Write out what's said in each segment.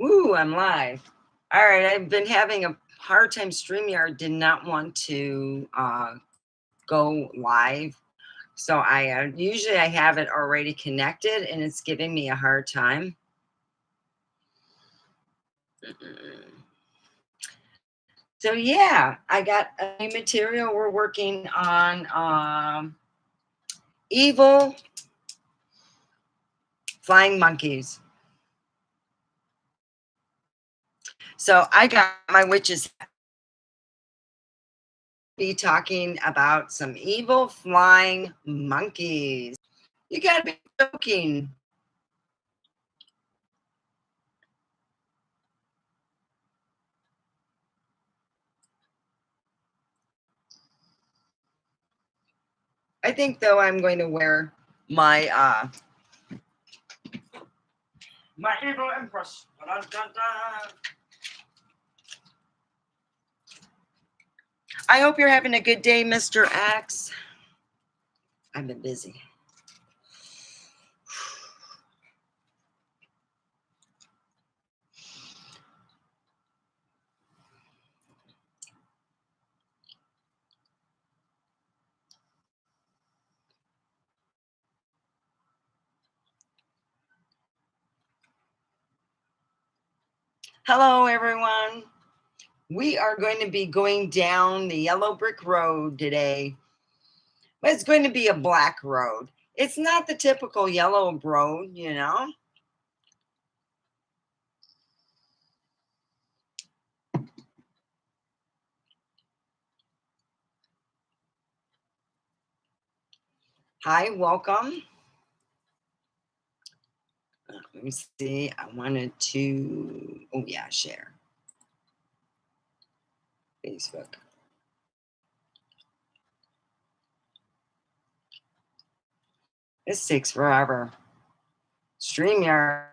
Ooh, I'm live. All right, I've been having a hard time. StreamYard did not want to go live. So I usually I have it already connected and it's giving me a hard time. So yeah, I got a new material. We're working on evil flying monkeys. So I got my witches be talking about some evil flying monkeys. You gotta be joking. I think though I'm going to wear my my evil empress. Dun, dun, dun. I hope you're having a good day, Mr. X. I've been busy. Hello, everyone. We are going to be going down the yellow brick road today, but it's going to be a black road. It's not the typical yellow road, you know. Hi, welcome. Let me see. I wanted to, oh yeah, share Facebook. This takes forever. StreamYard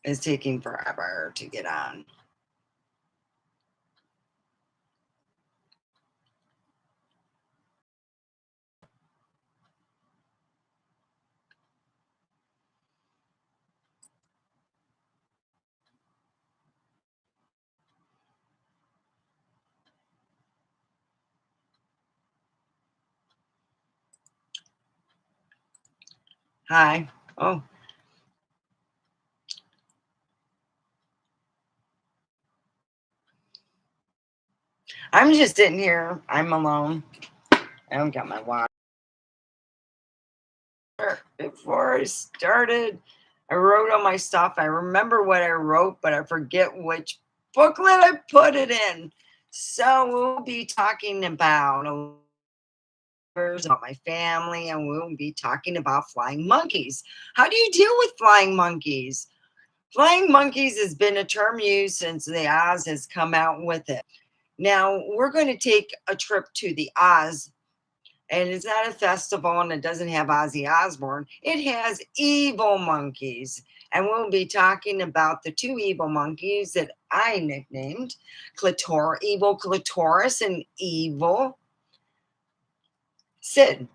is taking forever to get on. Hi. Oh, I'm just sitting here. I'm alone. I don't got my water. Before I started, I wrote all my stuff. I remember what I wrote, but I forget which booklet I put it in. So we'll be talking about my family, and we'll be talking about flying monkeys. How do you deal with flying monkeys? Flying monkeys has been a term used since the Oz has come out with it. Now we're going to take a trip to the Oz, and it's not a festival and it doesn't have Ozzy Osbourne. It has evil monkeys. And we'll be talking about the two evil monkeys that I nicknamed evil Clitoris and evil Sid.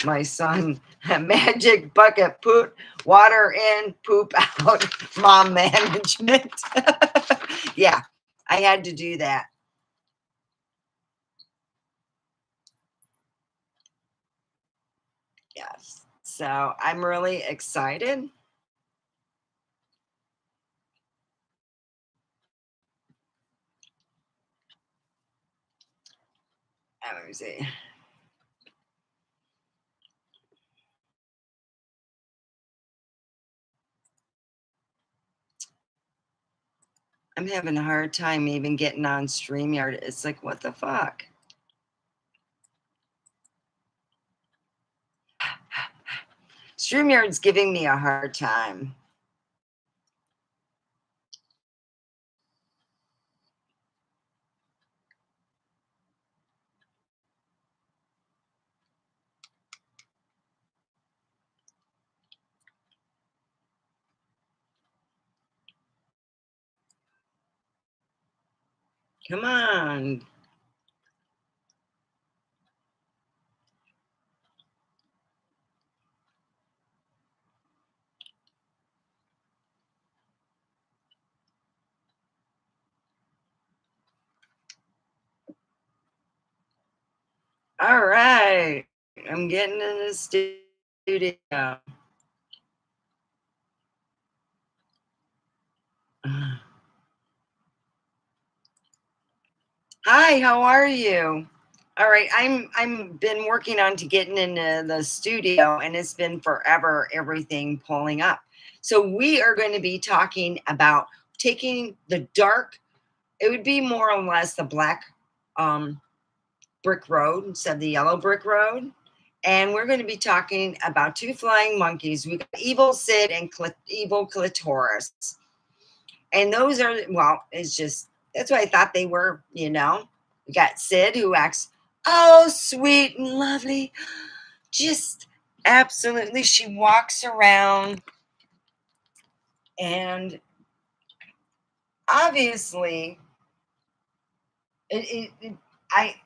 My son, magic bucket, put water in, poop out, mom management. Yeah, I had to do that. Yes. So I'm really excited. Let me see. I'm having a hard time even getting on StreamYard. It's like, what the fuck? StreamYard's giving me a hard time. Come on. All right. I'm getting in the studio. Hi, how are you? All right, I'm been working on to getting into the studio and it's been forever everything pulling up. So we are going to be talking about taking the dark, it would be more or less the black um brick road instead of the yellow brick road. And we're going to be talking about two flying monkeys. We got Evil Sid and Evil Clitoris. And those are, well, it's just, that's what I thought they were, you know. We got Sid who acts, oh, sweet and lovely. Just absolutely. She walks around and obviously,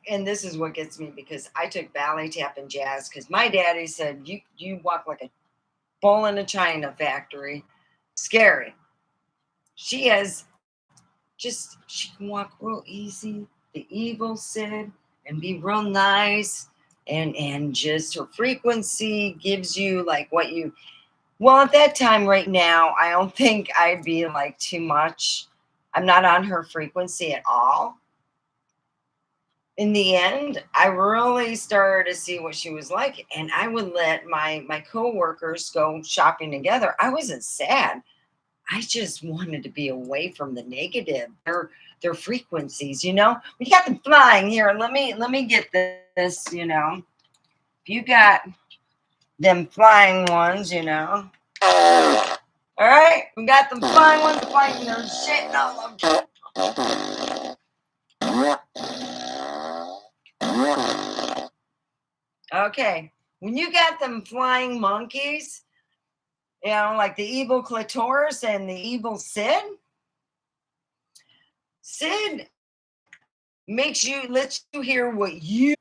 and this is what gets me because I took ballet, tap, and jazz because my daddy said, you walk like a bull in a china factory. Scary. She has she can walk real easy, the evil Sid, and be real nice. And just her frequency gives you like what you, well, at that time right now, I don't think I'd be like too much. I'm not on her frequency at all. In the end, I really started to see what she was like, and I would let my coworkers go shopping together. I wasn't sad. I just wanted to be away from the negative, their frequencies, you know. We got them flying here. Let me get this, you know. If you got them flying ones, you know. All right, we got them flying ones flying. They're shitting all over. Okay, when you got them flying monkeys, you know, like the evil clitoris and the evil Sid. Sid makes you lets you hear what you.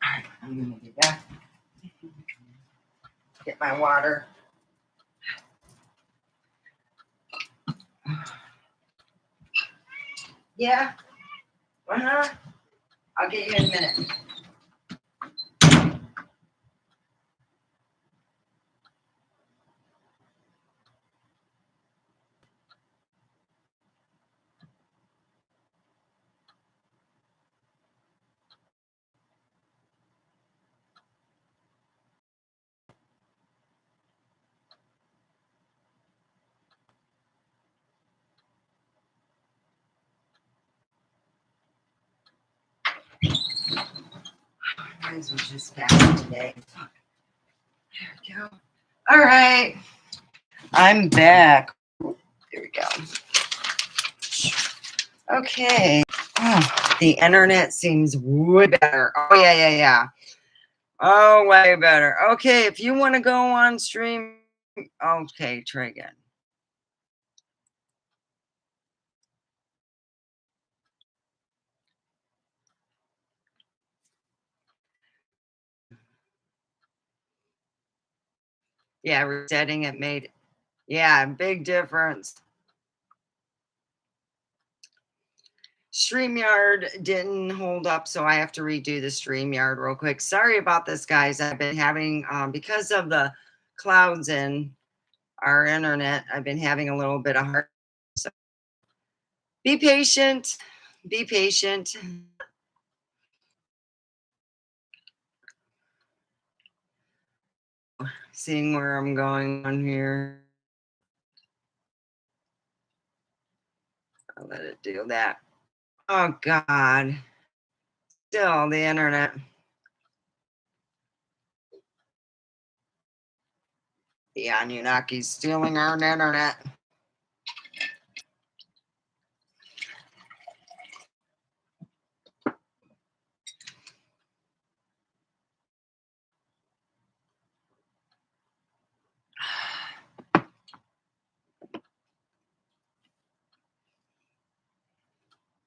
All right, I'm gonna do that. Get my water. Yeah. Uh-huh. I'll get you in a minute. Mine's was just fast today. There we go. All right. I'm back. There we go. Okay. Oh, the internet seems way better. Oh, yeah, yeah, yeah. Oh, way better. Okay, if you want to go on stream, okay, try again. Yeah, resetting it made, yeah, big difference. StreamYard didn't hold up, so I have to redo the StreamYard real quick. Sorry about this, guys. I've been having, because of the clouds and our internet, I've been having a little bit of hard. So be patient. Be patient. Seeing where I'm going on here. I'll let it do that. Oh, God. Still the internet. The Anunnaki stealing our internet.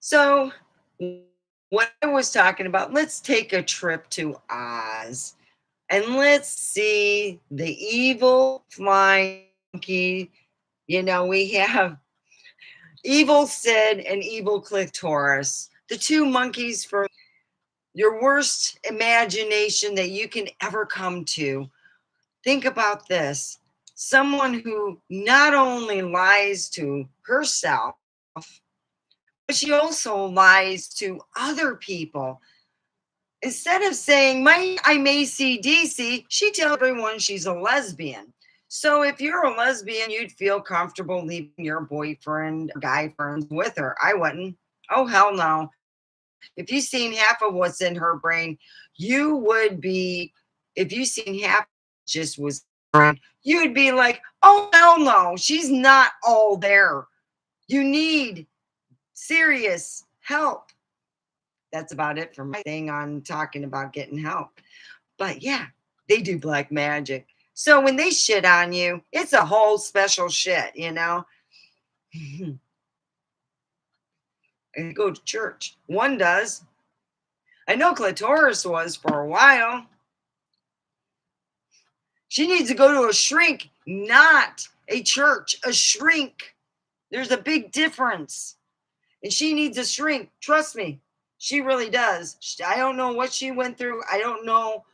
So, what I was talking about, let's take a trip to Oz and let's see the evil flying monkey. We have evil Sid and evil Clitoris, the two monkeys from your worst imagination that you can ever come to. Think about this: someone who not only lies to herself, but she also lies to other people. Instead of saying, I'm ACDC, she tells everyone she's a lesbian. So if you're a lesbian, you'd feel comfortable leaving your boyfriend, guy friends with her. I wouldn't. Oh, hell no. If you've seen half of what's in her brain, you would be, if you seen half just was, you'd be like, oh, hell no, she's not all there. You need serious help. That's about it for my thing on talking about getting help. But yeah, they do black magic. So when they shit on you, it's a whole special shit, and go to church. One does. I know Clitoris was for a while. She needs to go to a shrink, not a church, a shrink. There's a big difference. And she needs a shrink. Trust me, she really does. I don't know what she went through. I don't know.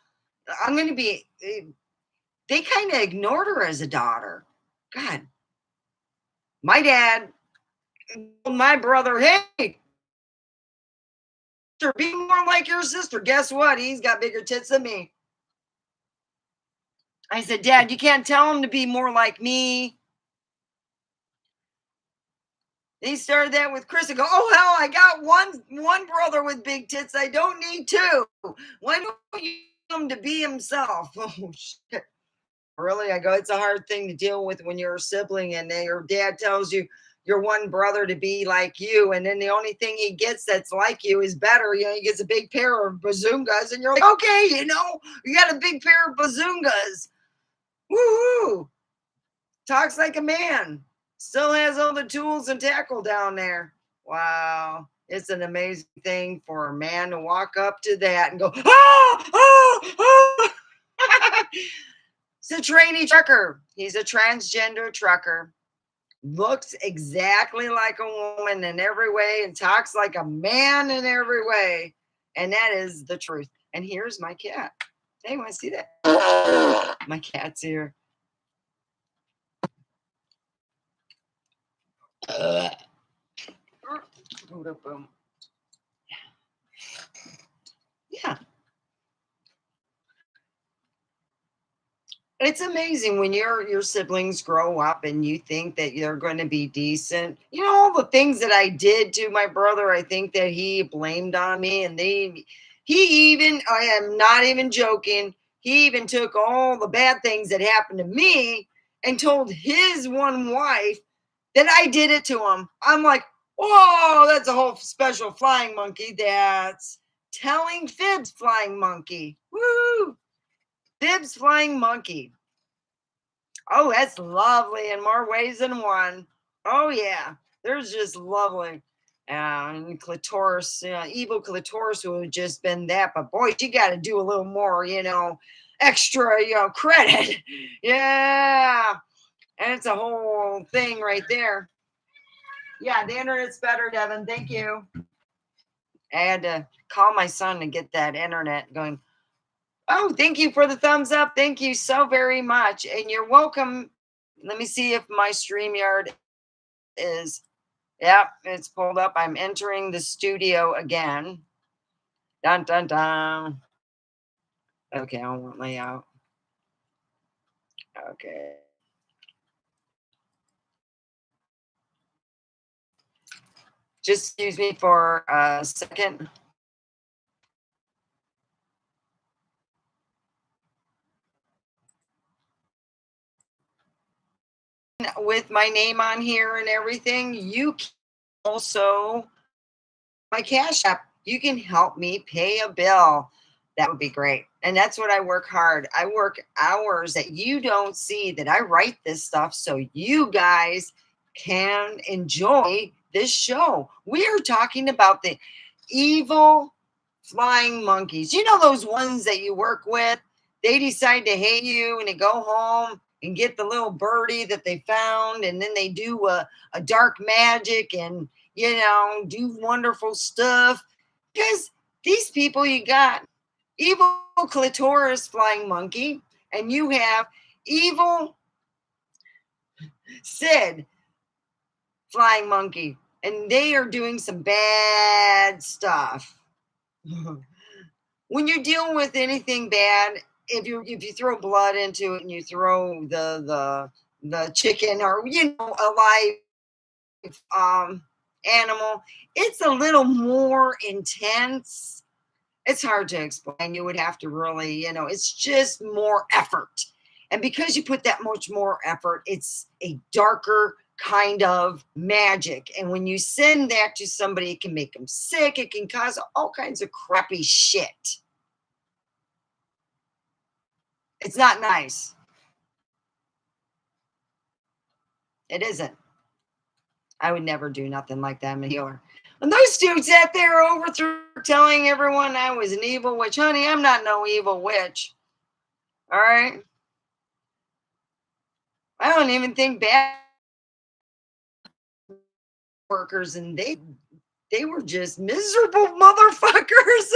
I'm going to be, they kind of ignored her as a daughter. God, my dad told my brother, hey, be more like your sister. Guess what? He's got bigger tits than me. I said, Dad, you can't tell him to be more like me. He started that with Chris and go, oh, hell, I got one brother with big tits. I don't need two. Why don't you want him to be himself? Oh, shit. Really? I go, it's a hard thing to deal with when you're a sibling and your dad tells you your one brother to be like you. And then the only thing he gets that's like you is better. He gets a big pair of bazungas and you're like, okay, you got a big pair of bazungas. Woohoo. Talks like a man. Still has all the tools and tackle down there. Wow. It's an amazing thing for a man to walk up to that and go, ah. He's a trainee trucker. He's a transgender trucker. Looks exactly like a woman in every way and talks like a man in every way. And that is the truth. And here's my cat. Hey, want to see that? My cat's here. Boom. Yeah. It's amazing when your siblings grow up and you think that you're going to be decent. All the things that I did to my brother, I think that he blamed on me, and I am not even joking. He even took all the bad things that happened to me and told his one wife that I did it to him. I'm like, whoa, that's a whole special flying monkey. That's telling fibs flying monkey. Woo! Fibs flying monkey. Oh, that's lovely in more ways than one. Oh, yeah. There's just lovely. And clitoris, evil clitoris would have just been that. But boy, you got to do a little more, extra, credit. Yeah. And it's a whole thing right there. Yeah, the internet's better, Devin. Thank you. I had to call my son to get that internet going. Oh, thank you for the thumbs up. Thank you so very much. And you're welcome. Let me see if my StreamYard is, yep, it's pulled up. I'm entering the studio again. Dun, dun, dun. Okay, I want layout. Okay. Just excuse me for a second. With my name on here and everything, you can also, my Cash App, you can help me pay a bill. That would be great. And that's what I work hard. I work hours that you don't see, that I write this stuff so you guys can enjoy this show. We are talking about the evil flying monkeys. You know those ones that you work with? They decide to hate you and they go home and get the little birdie that they found, and then they do a dark magic and, do wonderful stuff. Because these people, you got evil clitoris flying monkey, and you have evil Sid flying monkey, and they are doing some bad stuff. When you're dealing with anything bad, if you throw blood into it and you throw the chicken or a live animal, it's a little more intense. It's hard to explain. You would have to really, it's just more effort. And because you put that much more effort, it's a darker kind of magic. And when you send that to somebody, it can make them sick. It can cause all kinds of crappy shit. It's not nice. It isn't. I would never do nothing like that. I'm a healer. And those dudes out there overthrew telling everyone I was an evil witch. Honey, I'm not no evil witch. All right. I don't even think bad workers, and they were just miserable motherfuckers.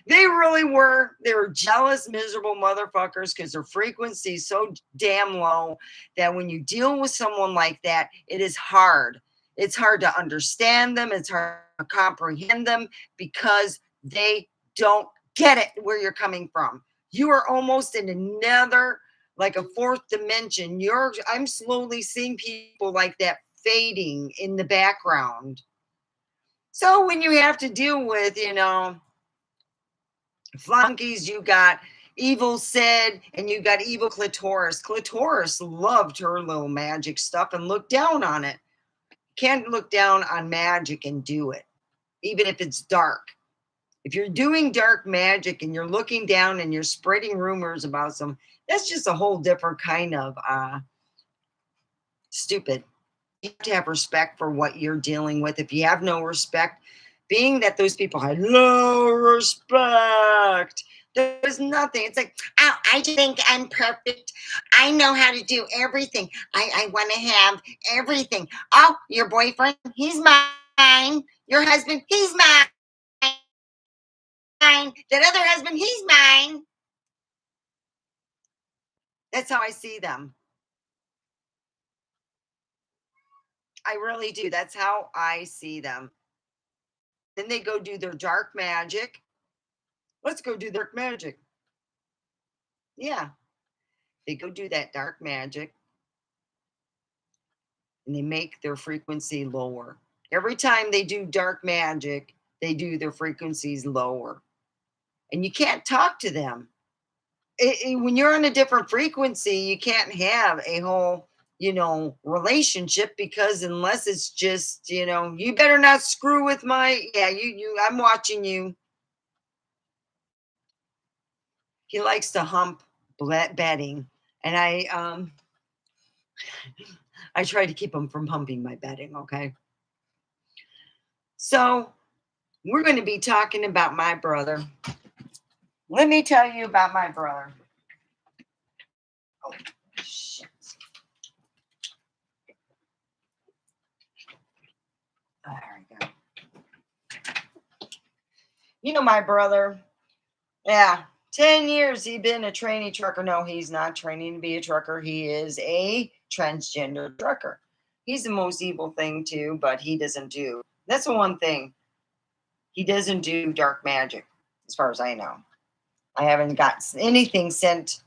They really were. They were jealous, miserable motherfuckers because their frequency is so damn low that when you deal with someone like that, it is hard. It's hard to understand them. It's hard to comprehend them because they don't get it where you're coming from. You are almost in another, like a fourth dimension. I'm slowly seeing people like that fading in the background. So when you have to deal with, flunkies, you got evil Sid and you got evil Clitoris. Clitoris loved her little magic stuff and looked down on it. Can't look down on magic and do it, even if it's dark. If you're doing dark magic and you're looking down and you're spreading rumors about some, that's just a whole different kind of stupid. You have to have respect for what you're dealing with. If you have no respect, being that those people had low respect, there's nothing. It's like, oh, I just think I'm perfect. I know how to do everything. I want to have everything. Oh, your boyfriend, he's mine. Your husband, he's mine. That other husband, he's mine. That's how I see them. I really do. That's how I see them. Then they go do their dark magic. Let's go do dark magic. Yeah. They go do that dark magic and they make their frequency lower. Every time they do dark magic, they do their frequencies lower. And you can't talk to them. When you're on a different frequency, you can't have a whole, relationship, because unless it's just, you better not screw with I'm watching you. He likes to hump bedding. And I try to keep him from humping my bedding, okay? So we're going to be talking about my brother. Let me tell you about my brother. Oh, shit. There we go. My brother, yeah, 10 years he been a trainee trucker. No, he's not training to be a trucker. He is a transgender trucker. He's the most evil thing too, but he doesn't do. That's the one thing. He doesn't do dark magic, as far as I know. I haven't got anything sent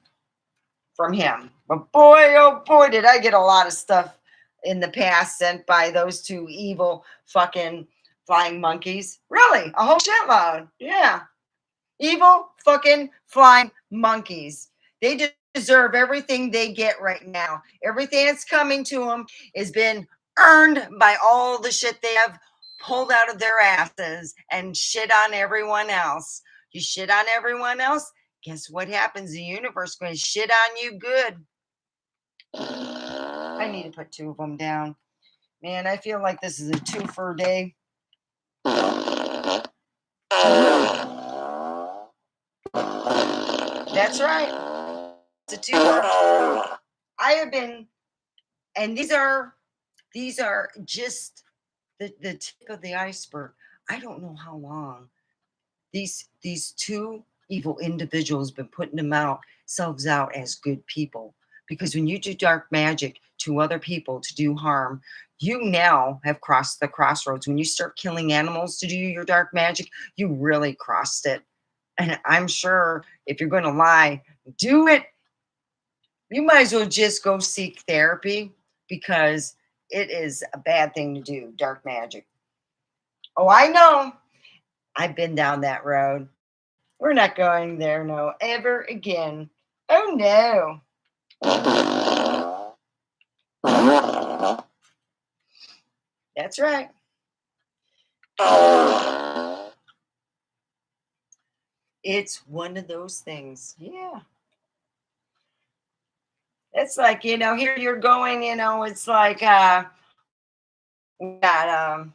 from him. But boy, oh boy, did I get a lot of stuff in the past sent by those two evil fucking flying monkeys. Really, a whole shitload. Yeah. Evil fucking flying monkeys. They deserve everything they get right now. Everything that's coming to them has been earned by all the shit they have pulled out of their asses and shit on everyone else. You shit on everyone else, guess what happens? The universe is going to shit on you good. I need to put two of them down. Man, I feel like this is a twofer day. That's right. It's a twofer. I have been, and these are just the tip of the iceberg. I don't know how long these two evil individuals been putting themselves out as good people, because when you do dark magic to other people to do harm, you now have crossed the crossroads. When you start killing animals to do your dark magic, you really crossed it. And I'm sure if you're going to lie, do it, you might as well just go seek therapy, because it is a bad thing to do, dark magic. Oh, I know. I've been down that road. We're not going there, no, ever again. Oh, no. That's right. It's one of those things. Yeah. It's like, here you're going, it's like, we got,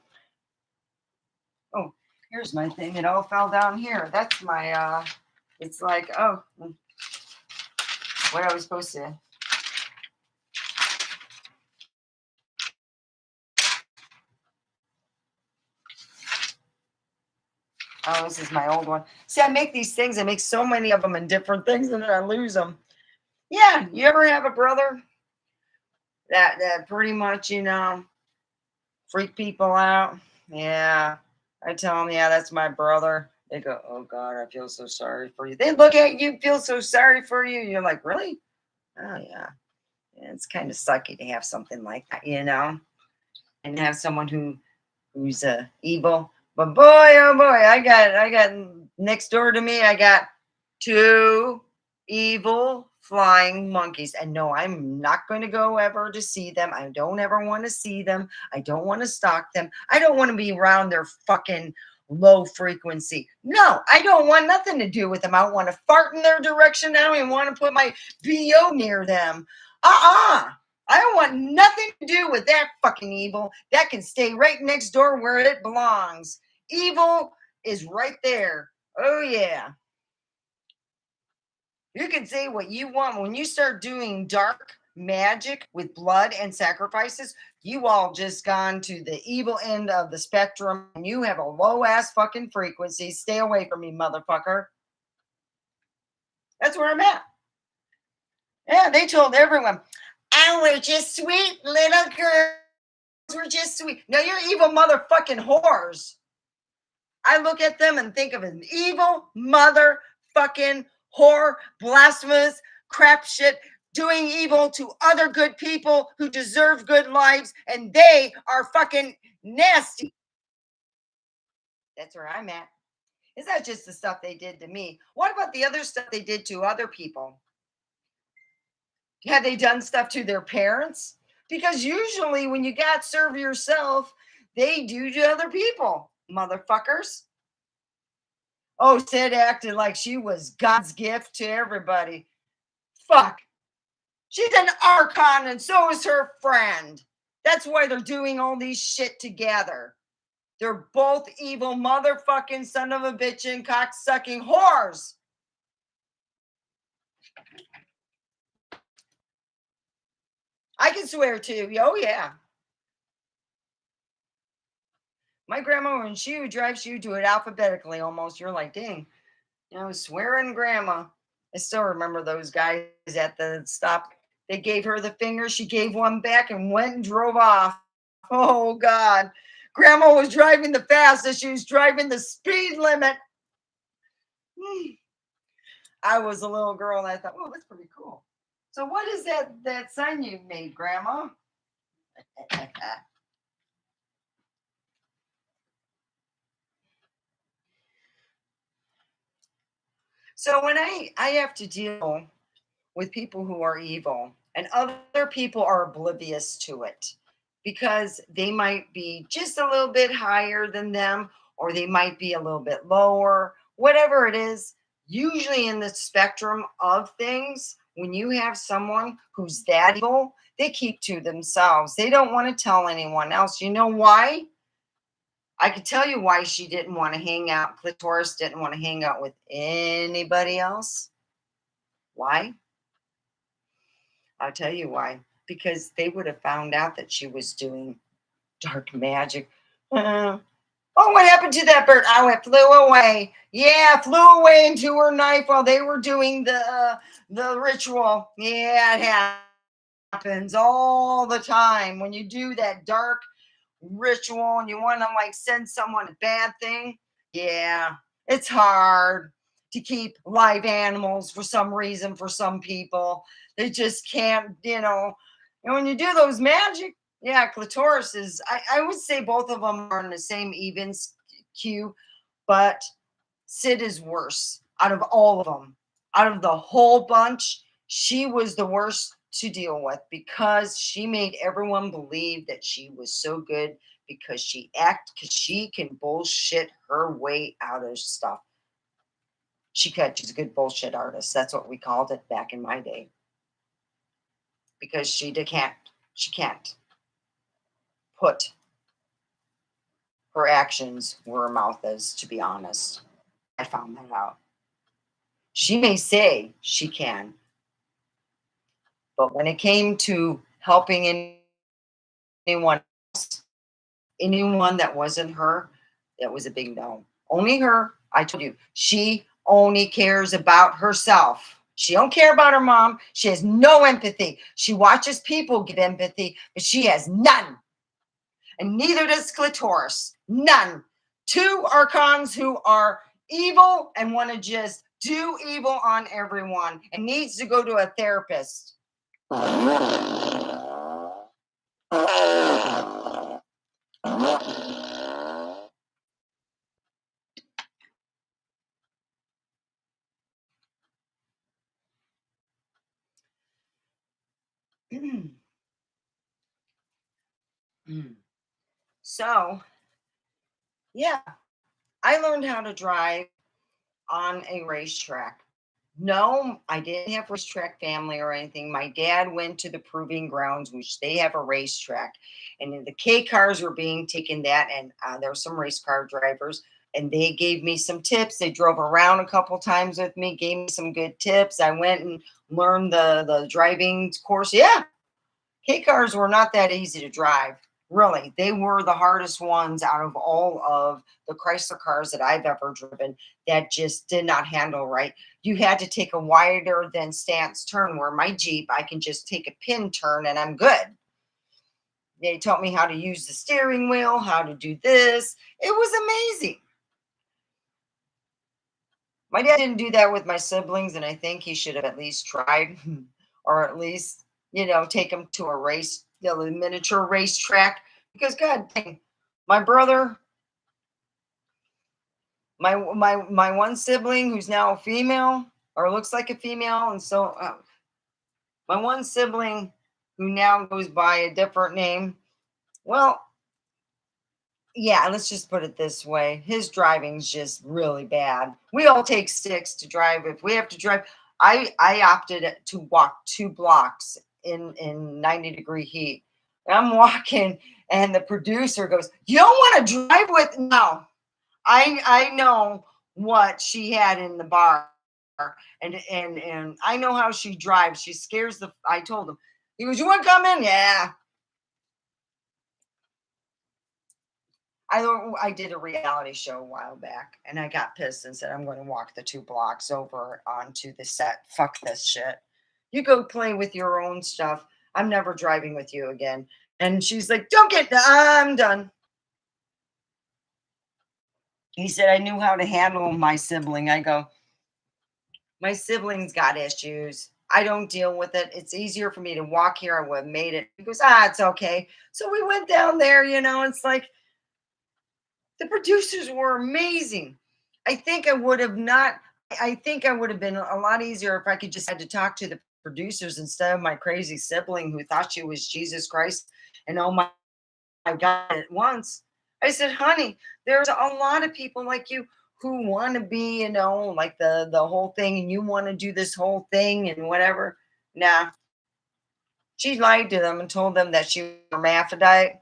oh, here's my thing. It all fell down here. That's my, it's like, oh, what I was supposed to. Oh, this is my old one. See, I make these things. I make so many of them in different things, and then I lose them. Yeah, you ever have a brother that pretty much, freak people out? Yeah, I tell them, yeah, that's my brother. They go, oh God, I feel so sorry for you. They look at you, feel so sorry for you. You're like, really? Oh yeah. Yeah, it's kind of sucky to have something like that, and have someone who's evil. But boy, oh boy, I got next door to me. I got two evil flying monkeys, and no, I'm not going to go ever to see them. I don't ever want to see them. I don't want to stalk them. I don't want to be around their fucking low frequency. No, I don't want nothing to do with them. I don't want to fart in their direction. I don't even want to put my BO near them. I don't want nothing to do with that fucking evil. That can stay right next door where it belongs. Evil is right there. Oh, yeah. You can say what you want. When you start doing dark magic with blood and sacrifices, you all just gone to the evil end of the spectrum, and you have a low ass fucking frequency. Stay away from me, motherfucker. That's where I'm at. Yeah, they told everyone, oh, we're just sweet little girls. We're just sweet. No, you're evil motherfucking whores. I look at them and think of an evil motherfucking whore, blasphemous crap shit, doing evil to other good people who deserve good lives, and they are fucking nasty. That's where I'm at. It's not just the stuff they did to me. What about the other stuff they did to other people? Have they done stuff to their parents? Because usually when you got serve yourself, they do to other people, motherfuckers. Oh, Sid acted like she was God's gift to everybody. Fuck. She's an archon and so is her friend. That's why they're doing all these shit together. They're both evil motherfucking son of a bitch and cocksucking whores. I can swear to you. Oh, yeah. My grandma, when she would drive, she would do it alphabetically almost. You're like, dang, swearing grandma. I still remember those guys at the stop. They gave her the finger. She gave one back and went and drove off. Oh, God. Grandma was driving the fastest. She was driving the speed limit. I was a little girl and I thought, oh, that's pretty cool. So what is that sign you made, Grandma? So when I have to deal with people who are evil and other people are oblivious to it, because they might be just a little bit higher than them, or they might be a little bit lower, whatever it is, usually in the spectrum of things, when you have someone who's that evil, they keep to themselves. They don't want to tell anyone else. You know why? I could tell you why she didn't want to hang out. Clitoris didn't want to hang out with anybody else. Why? I'll tell you why. Because they would have found out that she was doing dark magic. Oh, what happened to that bird? Oh, it flew away. Yeah, flew away into her knife while they were doing the ritual. Yeah, it happens all the time when you do that dark ritual and you want to like send someone a bad thing. Yeah, it's hard to keep live animals for some reason for some people. They just can't, And when you do those magic, yeah, clitoris is, I would say both of them are in the same even queue, but Sid is worse out of all of them. Out of the whole bunch, she was the worst to deal with because she made everyone believe that she was so good because because she can bullshit her way out of stuff. She's a good bullshit artist. That's what we called it back in my day. Because she can't put her actions where her mouth is, to be honest. I found that out. She may say she can, but when it came to helping anyone else, anyone that wasn't her, that was a big no. Only her. I told you, she only cares about herself. She don't care about her mom. She has no empathy. She watches people give empathy, but she has none. And neither does clitoris. None. Two archons who are evil and want to just do evil on everyone and needs to go to a therapist. So, yeah, I learned how to drive on a racetrack. No, I didn't have racetrack family or anything. My dad went to the proving grounds, which they have a racetrack, and the K cars were being taken that, and there were some race car drivers, and they gave me some tips. They drove around a couple times with me, gave me some good tips. I went and learned the driving course. Yeah, K cars were not that easy to drive. Really, they were the hardest ones out of all of the Chrysler cars that I've ever driven that just did not handle right. You had to take a wider than stance turn, where my Jeep, I can just take a pin turn and I'm good. They taught me how to use the steering wheel, how to do this. It was amazing. My dad didn't do that with my siblings, and I think he should have at least tried, or at least, take them to a race, the miniature racetrack. Because God dang, my brother, my one sibling who's now a female or looks like a female, and so my one sibling who now goes by a different name. Well, yeah, let's just put it this way. His driving's just really bad. We all take sticks to drive. If we have to drive, I opted to walk 2 blocks in 90-degree heat. I'm walking and the producer goes, "You don't want to drive with?" No. I know what she had in the bar, and I know how she drives. She scares the I told him. He goes, "You want to come in?" Yeah. I did a reality show a while back, and I got pissed and said, "I'm going to walk the 2 blocks over onto the set. Fuck this shit. You go play with your own stuff. I'm never driving with you again." And she's like, "Don't get done. I'm done." He said, "I knew how to handle my sibling." I go, "My sibling's got issues. I don't deal with it. It's easier for me to walk here. I would have made it." He goes, "It's okay." So we went down there, it's like, the producers were amazing. I think I would have not, I think I would have been a lot easier if I could just had to talk to the producers instead of my crazy sibling who thought she was Jesus Christ and oh my God at once. I said, "Honey, there's a lot of people like you who want to be, like the whole thing, and you want to do this whole thing and whatever." Nah, she lied to them and told them that she was hermaphrodite.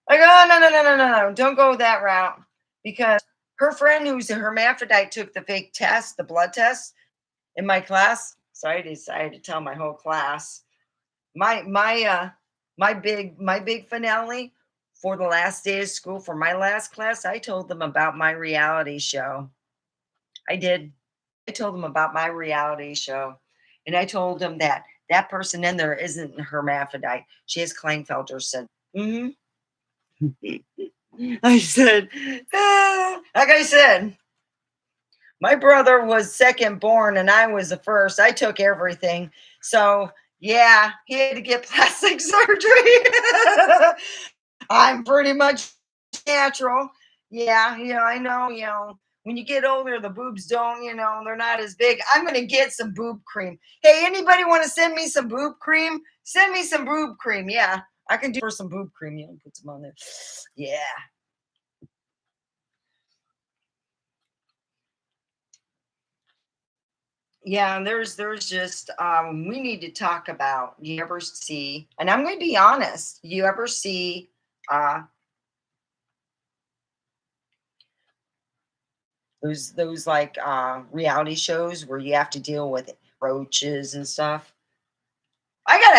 Like, oh, no, no, no, no, no, no, don't go that route. Because her friend who's a hermaphrodite took the fake test, the blood test in my class. So I decided to tell my whole class. My my big finale for the last day of school for my last class, I told them about my reality show. I did. I told them about my reality show. And I told them that that person in there isn't a hermaphrodite. She has Klinefelter syndrome. Mhm. I said, like I said, my brother was second born and I was the first. I took everything. So, yeah, he had to get plastic surgery. I'm pretty much natural. Yeah, I know, when you get older, the boobs don't, they're not as big. I'm going to get some boob cream. Hey, anybody want to send me some boob cream? Send me some boob cream. Yeah, I can do for some boob cream. Put some on there. Yeah. Yeah, and there's just we need to talk about, you ever see, and I'm going to be honest, you ever see uh those like reality shows where you have to deal with roaches and stuff? I got